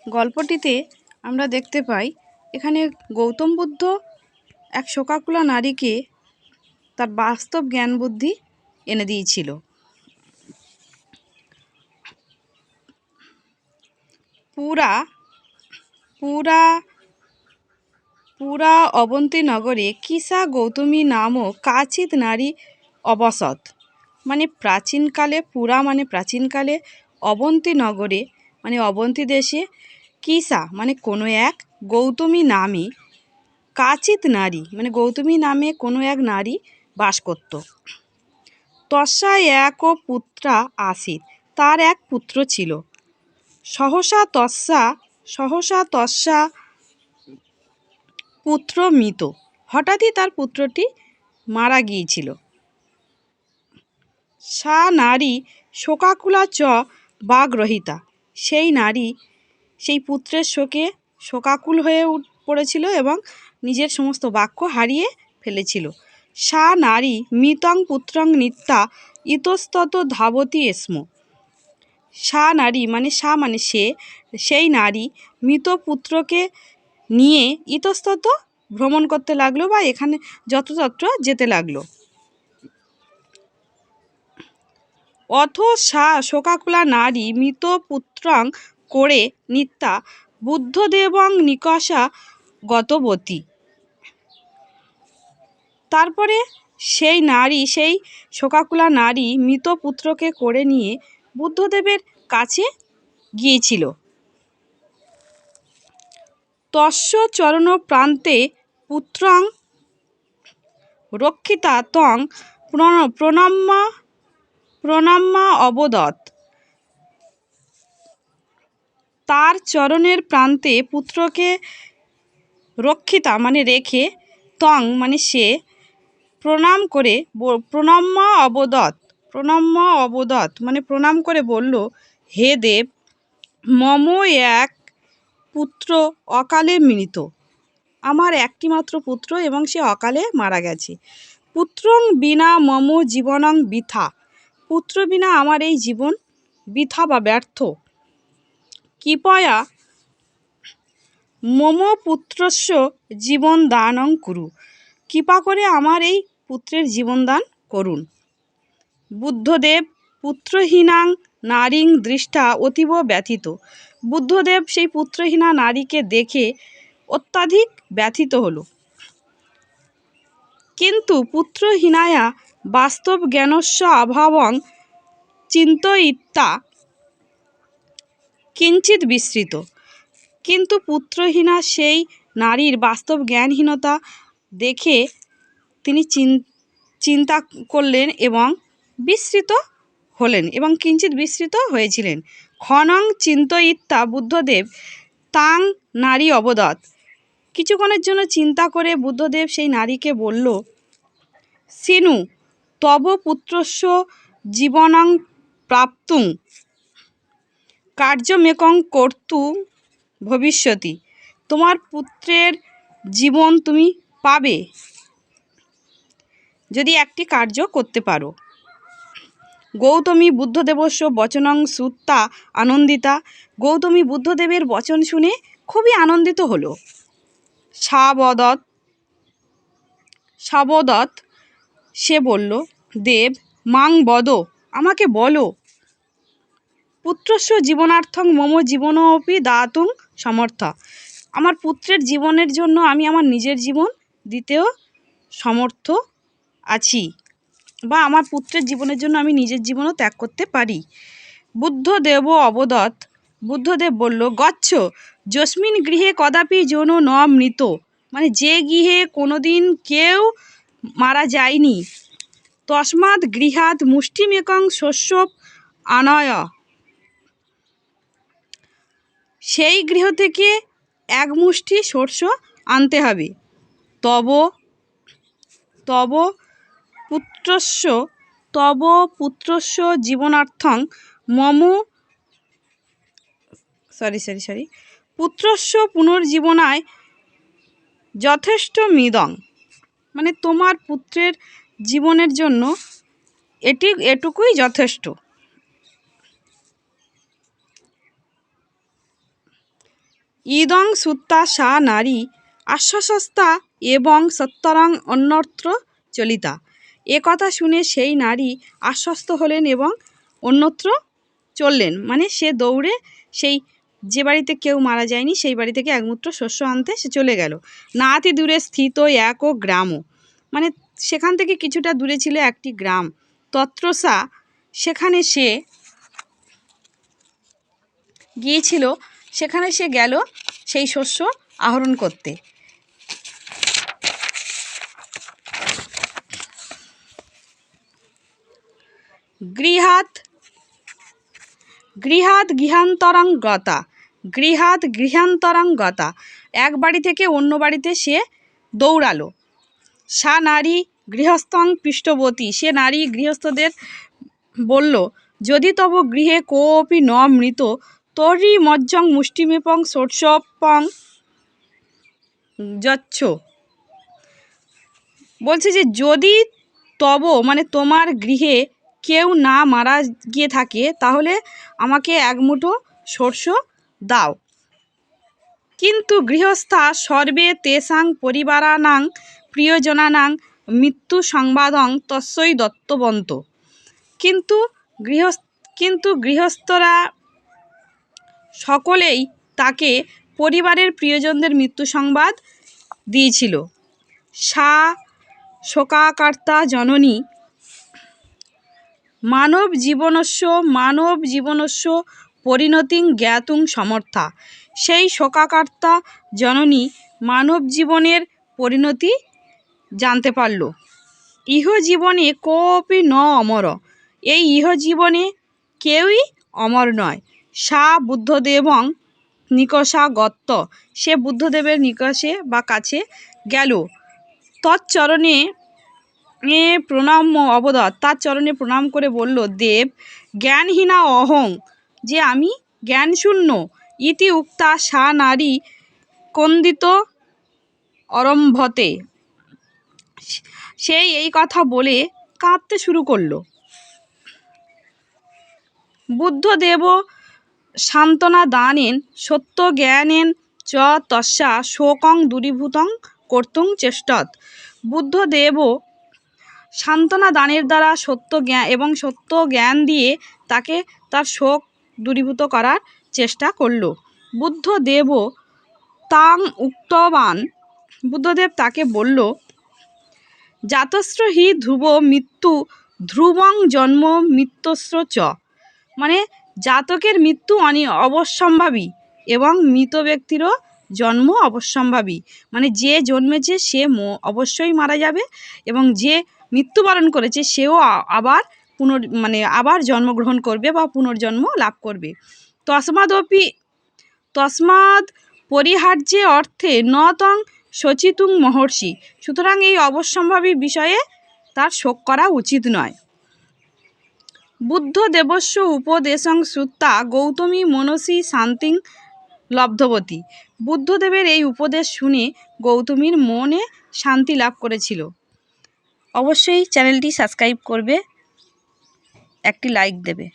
গল্পটিতে আমরা দেখতে পাই এখানে গৌতম বুদ্ধ এক শোকাকুলা নারীকে তার বাস্তব জ্ঞান বুদ্ধি এনে দিয়েছিল। পুরা পুরা পুরা অবন্তী নগরে কিসা গৌতমী নামও কাচিত নারী অবসত। মানে প্রাচীনকালে, পুরা মানে প্রাচীনকালে, অবন্তী নগরে মানে অবন্তী দেশে, কিসা মানে কোনো এক, গৌতমী নামে, কাচিত নারী মানে গৌতমী নামে কোনো এক নারী বাস করত। তস্যা এক ও পুত্রা আসিত, তার এক পুত্র ছিল। সহসা তস্যা পুত্র মৃত, হঠাৎই তার পুত্রটি মারা গিয়েছিল। সা নারী শোকাকুলা চ বাগ্রহিতা, সেই নারী সেই পুত্রের শোকে শোকাকুল হয়ে পড়েছিল এবং নিজের সমস্ত বাক্য হারিয়ে ফেলেছিল। সা নারী মৃতং পুত্রং নিত্যা ইতস্তত ধাবতী স্ম। সা নারী মানে সে, সেই নারী মৃত পুত্রকে নিয়ে ইতস্তত ভ্রমণ করতে লাগলো বা এখানে যত্রতত্র যেতে লাগলো। অথ সা শোকাকুলা নারী মৃত পুত্রং করে নিত্যা বুদ্ধদেবং নিকষা গতবতী। তারপরে সেই শোকাকুলা নারী মৃত পুত্রকে করে নিয়ে বুদ্ধদেবের কাছে গিয়েছিল। তস্য চরণ প্রান্তে পুত্রং রক্ষিতা তং প্রণম্য অবদৎ। তার চরণের প্রান্তে পুত্রকে রক্ষিতা মানে রেখে, তং মানে সে, প্রণম্য অবদৎ মানে প্রণাম করে বলল, হে দেব, মম এক পুত্র অকালে মৃত। আমার একটি মাত্র পুত্র এবং সে অকালে মারা গেছে। পুত্রং বিনা মম জীবনং বৃথা, পুত্র বিনা আমার এই জীবন বৃথা বা ব্যর্থ। কৃপয়া মম পুত্রস্য জীবন দানং কুরু, কৃপা করে আমার এই পুত্রের জীবন দান করুন। বুদ্ধদেব পুত্রহীনাং নারীং দৃষ্টা অতীব ব্যথিত, বুদ্ধদেব সেই পুত্রহীনা নারীকে দেখে অত্যাধিক ব্যথিত হলো। কিন্তু পুত্রহীনায়া বাস্তব জ্ঞানস্য অভাবং চিন্তয়িত্বা কিঞ্চিৎ বিস্মৃত, কিন্তু পুত্রহীনা সেই নারীর বাস্তব জ্ঞানহীনতা দেখে তিনি চিন্তা করলেন এবং বিস্মৃত হলেন এবং কিঞ্চিৎ বিস্মৃত হয়েছিলেন। ক্ষণং চিন্তয়িত্বা বুদ্ধদেব তাং নারী অবদৎ, কিছুক্ষণের জন্য চিন্তা করে বুদ্ধদেব সেই নারীকে বলল, সিনু তব পুত্রস্য জীবনং প্রাপ্তুং কার্যমেকং কর্তুং ভবিষ্যতি, তোমার পুত্রের জীবন তুমি পাবে যদি একটি কার্য করতে পারো। গৌতমী বুদ্ধদেবস্য বচনং শ্রুত্বা আনন্দিতা, গৌতমী বুদ্ধদেবের বচন শুনে খুবই আনন্দিত হলো। সাবদৎ সে বলল, দেব মাং বদ, আমাকে বলো, পুত্রস্য জীবনার্থং মম জীবনমপি দাতুং সমর্থ, আমার পুত্রের জীবনের জন্য আমি আমার নিজের জীবন দিতেও সমর্থ আছি, বা আমার পুত্রের জীবনের জন্য আমি নিজের জীবনও ত্যাগ করতে পারি। বুদ্ধদেব অবদৎ, বুদ্ধদেব বলল, গচ্ছ যস্মিন গৃহে কদাপি যৌন ন মৃত, মানে যে গৃহে কোনোদিন কেউ মারা যায়নি, তস্মাৎ গৃহাৎ মুষ্টিমেকং শস্য আনয়, সেই গৃহ থেকে এক মুষ্টি শস্য আনতে হবে। তব পুত্রস্য জীবনার্থং মম পুত্রস্য পুনর্জীবনায় যথেষ্ট মিদং, মানে তোমার পুত্রের জীবনের জন্য এটুকুই যথেষ্ট। ইদং সুত্তা সা নারী আশ্বস্তা এবং সত্তরং অন্যত্র চলিতা। এ কথা শুনে সেই নারী আশ্বস্ত হলেন এবং অন্যত্র চললেন, মানে সে দৌড়ে সেই যে বাড়িতে কেউ মারা যায়নি সেই বাড়ি থেকে একমুঠো শস্য আনতে সে চলে গেল। নাতি দূরে স্থিত এক ও গ্রামও, মানে সেখান থেকে কিছুটা দূরে ছিল একটি গ্রাম। তত্রসা, সেখানে সে গিয়েছিল, সেখানে সে গেল সেই শস্য আহরণ করতে। গৃহাৎ গৃহান্তরং গতা, গৃহান্তরং গতা, এক বাড়ি থেকে অন্য বাড়িতে সে দৌড়ালো। সা নারী গৃহস্থং পৃষ্ঠবতী, সে নারী গৃহস্থদের বলল, যদি তব গৃহে কোপি ন মৃত তর্হি মজ্জং মুষ্টিমেপং ষোড়শপং যচ্ছ। বলছে যে যদি তব মানে তোমার গৃহে কেউ না মারা গিয়ে থাকে তাহলে আমাকে এক মুঠো শস্য দাও। কিন্তু গৃহস্থা সর্বে তেষাং পরিবারানাং প্রিয়জনানাং মৃত্যু সংবাদং তস্যৈ দত্তবন্ত। কিন্তু গৃহস্থরা সকলেই তাকে পরিবারের প্রিয়জনদের মৃত্যু সংবাদ দিয়েছিল। সা শোকাকার্তা জননী মানব জীবনস্য পরিণতিং জ্ঞাতুং সমর্থা, সেই শোকাকার্তা জননী মানব জীবনের পরিণতি জানতে পারল। ইহ জীবনে কোপি ন অমর, এই ইহ জীবনে কেউই অমর নয়। সা বুদ্ধদেবং নিকষা গত্ত, সে বুদ্ধদেবের নিকষে বা কাছে গেল। তৎচরণে প্রণাম অবদৎ, তার চরণে প্রণাম করে বলল, দেব জ্ঞানহীনা অহং, যে আমি জ্ঞানশূন্য। ইতি উক্তা সা নারী কন্দিত অরম্ভতে, সেই এই কথা বলে কাঁদতে শুরু করলো। বুদ্ধদেব সান্ত্বনা দানেন সত্য জ্ঞানেন চ তস্যা শোকং দূরীভূতং কর্তুং চেষ্টত। বুদ্ধদেব সান্ত্বনা দানের দ্বারা সত্য জ্ঞান দিয়ে তাকে তার শোক দূরীভূত করার চেষ্টা করল। বুদ্ধদেব তাং উক্তবান, বুদ্ধদেব তাকে বলল, জাতস্র হি ধ্রুব মৃত্যু ধ্রুবং জন্ম মৃত্যুস্র চ, মানে জাতকের মৃত্যু অবশ্যম্ভাবী এবং মৃত ব্যক্তিরও জন্ম অবশ্যম্ভাবী, মানে যে জন্মেছে সে অবশ্যই মারা যাবে এবং যে মৃত্যুবরণ করেছে সেও আবার জন্মগ্রহণ করবে বা পুনর্জন্ম লাভ করবে। তস্মাদ পরিহার্যে অর্থে ন তং শচিতুং মহর্ষি, সুতরাং এই অবশ্যম্ভাবী বিষয়ে তার শোক করা উচিত নয়। বুদ্ধদেবস্য উপদেশং শ্রুত্বা গৌতমী মনসী শান্তিং লব্ধবতী, বুদ্ধদেবের এই উপদেশ শুনে গৌতমীর মনে শান্তি লাভ করেছিল। অবশ্যই চ্যানেলটি সাবস্ক্রাইব করবে, একটি লাইক দেবে।